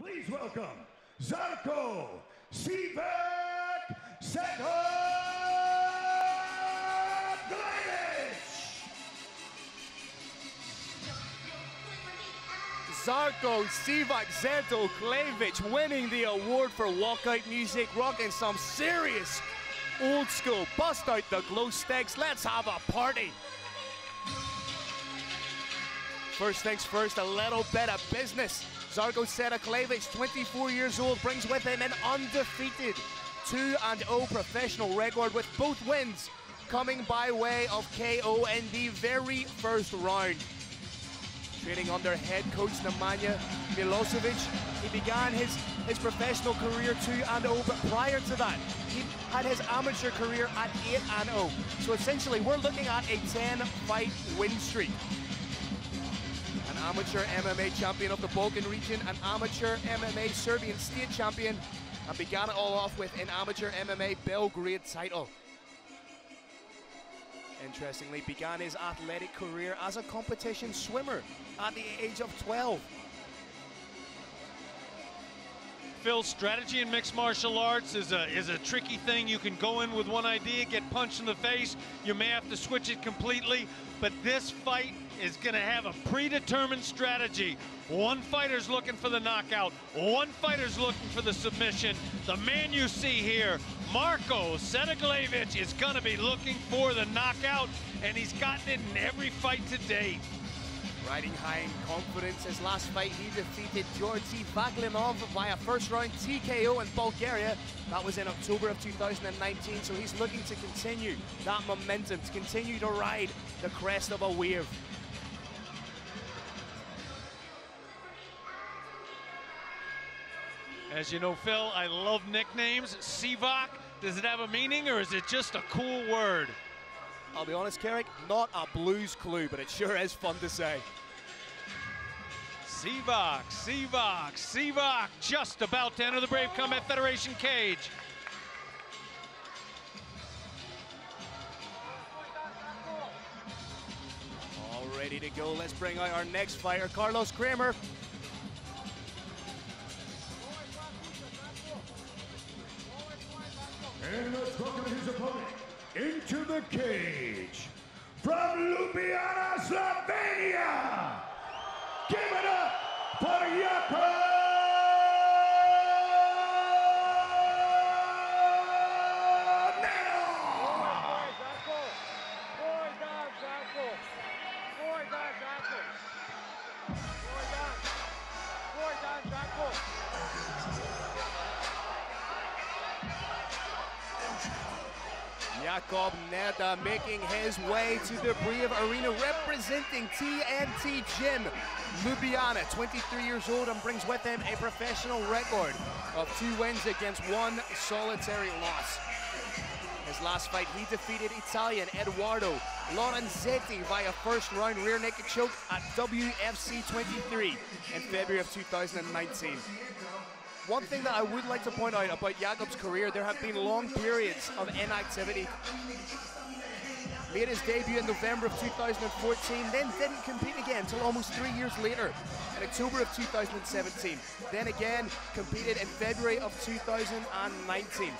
Please welcome Zarko, Sedoglavic, Sedoglavic. Zarko, Sedoglavic winning the award for walkout music, rocking some serious old school. Bust out the glow sticks, let's have a party. First things first, a little bit of business. Zarko Sedoglavic, 24 years old, brings with him an undefeated 2-0 professional record, with both wins coming by way of KO in the very first round. Training under head coach Nemanja Milosevic, he began his professional career 2-0, but prior to that, he had his amateur career at 8-0. So essentially, we're looking at a 10-fight win streak. An amateur MMA champion of the Balkan region, an amateur MMA Serbian state champion, and began it all off with an amateur MMA Belgrade title. Interestingly, began his athletic career as a competition swimmer at the age of 12. Phil, strategy in mixed martial arts is a tricky thing. You can go in with one idea, get punched in the face. You may have to switch it completely, but this fight is going to have a predetermined strategy. One fighter's looking for the knockout. One fighter's looking for the submission. The man you see here, Marko Sedoglavic, is going to be looking for the knockout, and he's gotten it in every fight to date. Riding high in confidence, his last fight he defeated Georgi Vaglinov via first round TKO in Bulgaria. That was in October of 2019, so he's looking to continue that momentum, to continue to ride the crest of a wave. As you know, Phil, I love nicknames. Sedoglavic, does it have a meaning, or is it just a cool word? I'll be honest, Carrick, not a blues clue, but it sure is fun to say. Sedoglavic, just about to enter the Brave Combat Federation cage. All ready to go. Let's bring out our next fighter, Carlos Kramer. And let's welcome his opponent into the cage, from Ljubljana, Slovenia. Give it up for Jakob. Jakob Nedoh making his way to the Brave Arena, representing TNT Gym Ljubljana, 23 years old, and brings with him a professional record of 2 wins against 1 solitary loss. His last fight, he defeated Italian Edoardo Lorenzetti via first round rear naked choke at WFC 23 in February of 2019. One thing that I would like to point out about Jakob's career, there have been long periods of inactivity. Made his debut in November of 2014, then didn't compete again until almost 3 years later, in October of 2017. Then again, competed in February of 2019.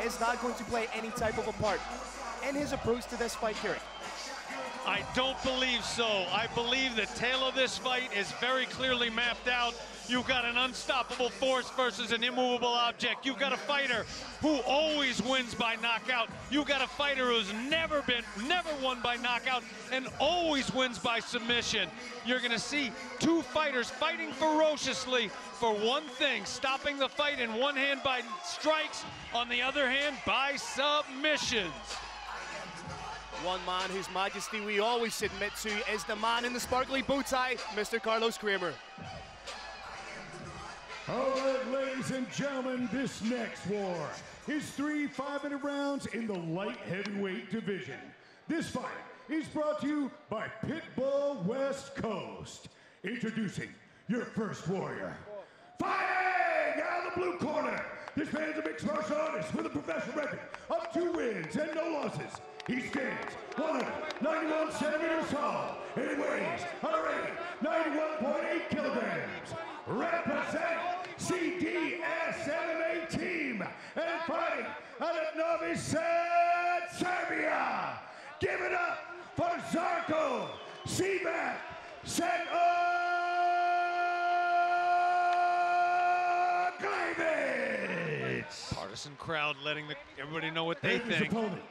Is that going to play any type of a part in his approach to this fight, Kieran? I don't believe so. I believe the tail of this fight is very clearly mapped out. You've got an unstoppable force versus an immovable object. You've got a fighter who always wins by knockout. You've got a fighter who's never won by knockout and always wins by submission. You're gonna see 2 fighters fighting ferociously for one thing, stopping the fight in one hand by strikes, on the other hand by submissions. One man whose majesty we always submit to is the man in the sparkly bow tie, Mr. Carlos Kramer. All right, ladies and gentlemen, this next war is 3 5-minute rounds in the light heavyweight division. This fight is brought to you by Pitbull West Coast. Introducing your first warrior. Fighting out of the blue corner, this man's a mixed martial artist with a professional record of 2 wins and no losses. He stands 191 centimeters tall, and he weighs already 91.8 kilograms. Sedoglavic. Partisan crowd letting everybody know what they And his think. opponent,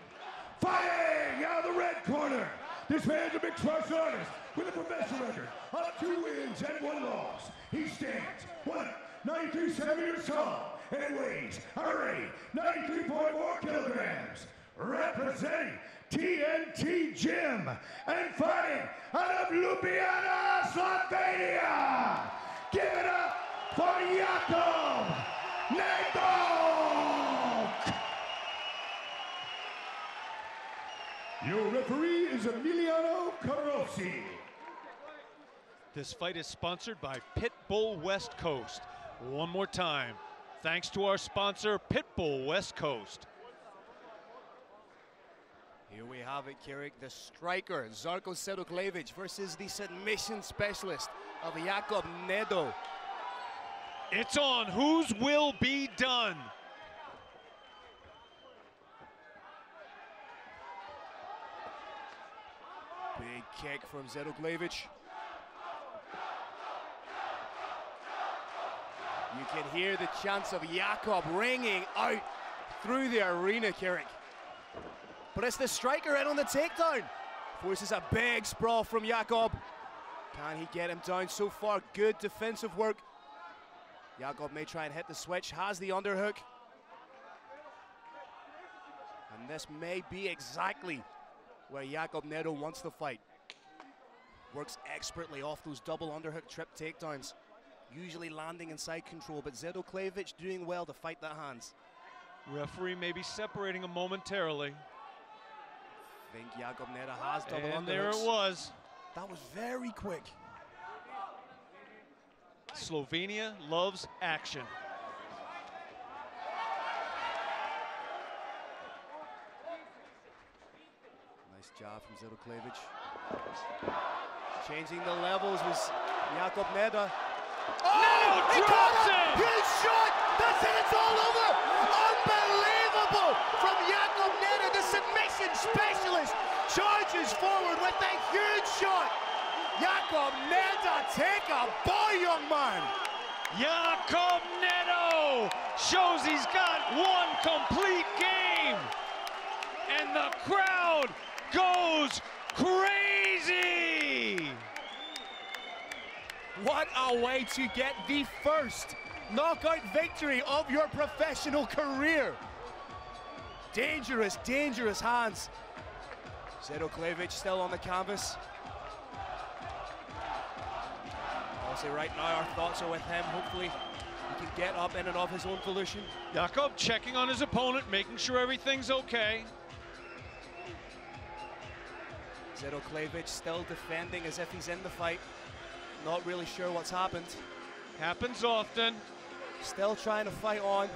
fighting out of the red corner. This man's a mixed martial artist with a professional record of 2 wins and 1 loss. He stands 193 centimeters tall and weighs already 93.4 kilograms. Representing TNT Gym and fighting out of Ljubljana, Slovenia. Give it up for Jakob Nedoh. Your referee is Emiliano Carosi. This fight is sponsored by Pitbull West Coast. One more time, thanks to our sponsor, Pitbull West Coast. Here we have it, Kirik, the striker, Zarko Sedoglavic versus the submission specialist of Jakob Nedoh. It's on. Whose will be done? Big kick from Sedoglavic. You can hear the chants of Jakob ringing out through the arena, Kirik. But it's the striker in on the takedown. Forces a big sprawl from Jakob. Can he get him down? So far, good defensive work. Jakob may try and hit the switch, has the underhook. And this may be exactly where Jakob Nedoh wants the fight. Works expertly off those double underhook trip takedowns. Usually landing in side control, but Sedoglavic doing well to fight that hands. Referee may be separating him momentarily. I think Jakob Nedoh has double underhooks. And there it was. That was very quick. Slovenia loves action. Nice job from Sedoglavic. Changing the levels was Jakob Nedoh. Nedoh drops it! Huge shot! That's it, it's all over! Unbelievable from Jakob Nedoh, the submission specialist, charges forward with a huge shot. Jakob Nedoh, take a bow, young man. Jakob Nedoh shows he's got one complete game. And the crowd goes crazy. What a way to get the first knockout victory of your professional career. Dangerous, dangerous hands. Sedoglavic still on the canvas. I'll say right now our thoughts are with him. Hopefully he can get up in and of his own volition. Jakob checking on his opponent, making sure everything's okay. Sedoglavic still defending as if he's in the fight. Not really sure what's happened. Happens often. Still trying to fight on.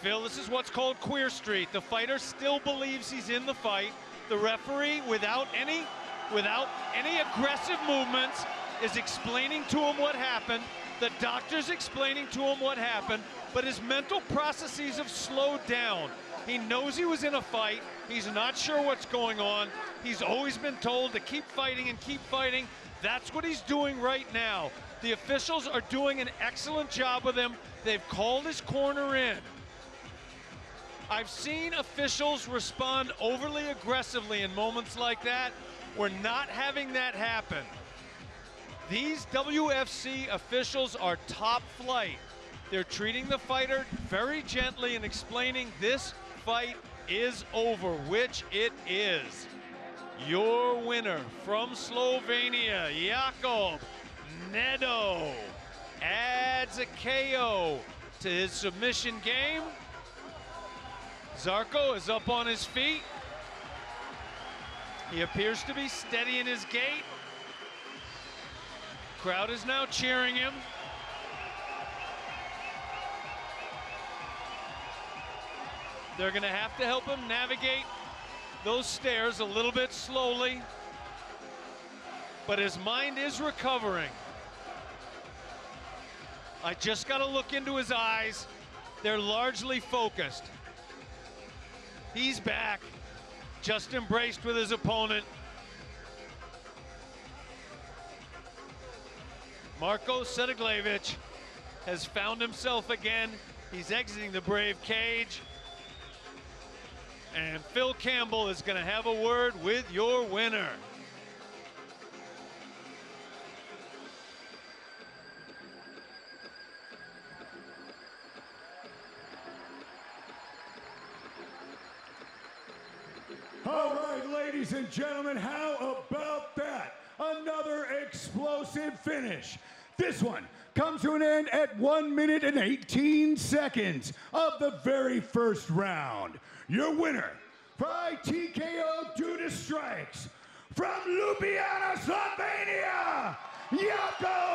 Phil, this is what's called Queer Street. The fighter still believes he's in the fight. The referee, without any aggressive movements, is explaining to him what happened. The doctor's explaining to him what happened, but his mental processes have slowed down. He knows he was in a fight. He's not sure what's going on. He's always been told to keep fighting and keep fighting. That's what he's doing right now. The officials are doing an excellent job with him. They've called his corner in. I've seen officials respond overly aggressively in moments like that. We're not having that happen. These WFC officials are top flight. They're treating the fighter very gently and explaining this fight is over, which it is. Your winner from Slovenia, Jakob Nedoh, adds a KO to his submission game. Zarko is up on his feet. He appears to be steady in his gait. Crowd is now cheering him. They're going to have to help him navigate those stairs a little bit slowly, but his mind is recovering. I just got to look into his eyes. They're largely focused. He's back, just embraced with his opponent. Marko Sedoglavic has found himself again. He's exiting the Brave cage. And Phil Campbell is going to have a word with your winner. All right, ladies and gentlemen, how about that? Another explosive finish. This one comes to an end at 1 minute and 18 seconds of the very first round. Your winner by TKO due to strikes from Ljubljana, Slovenia, Jakob!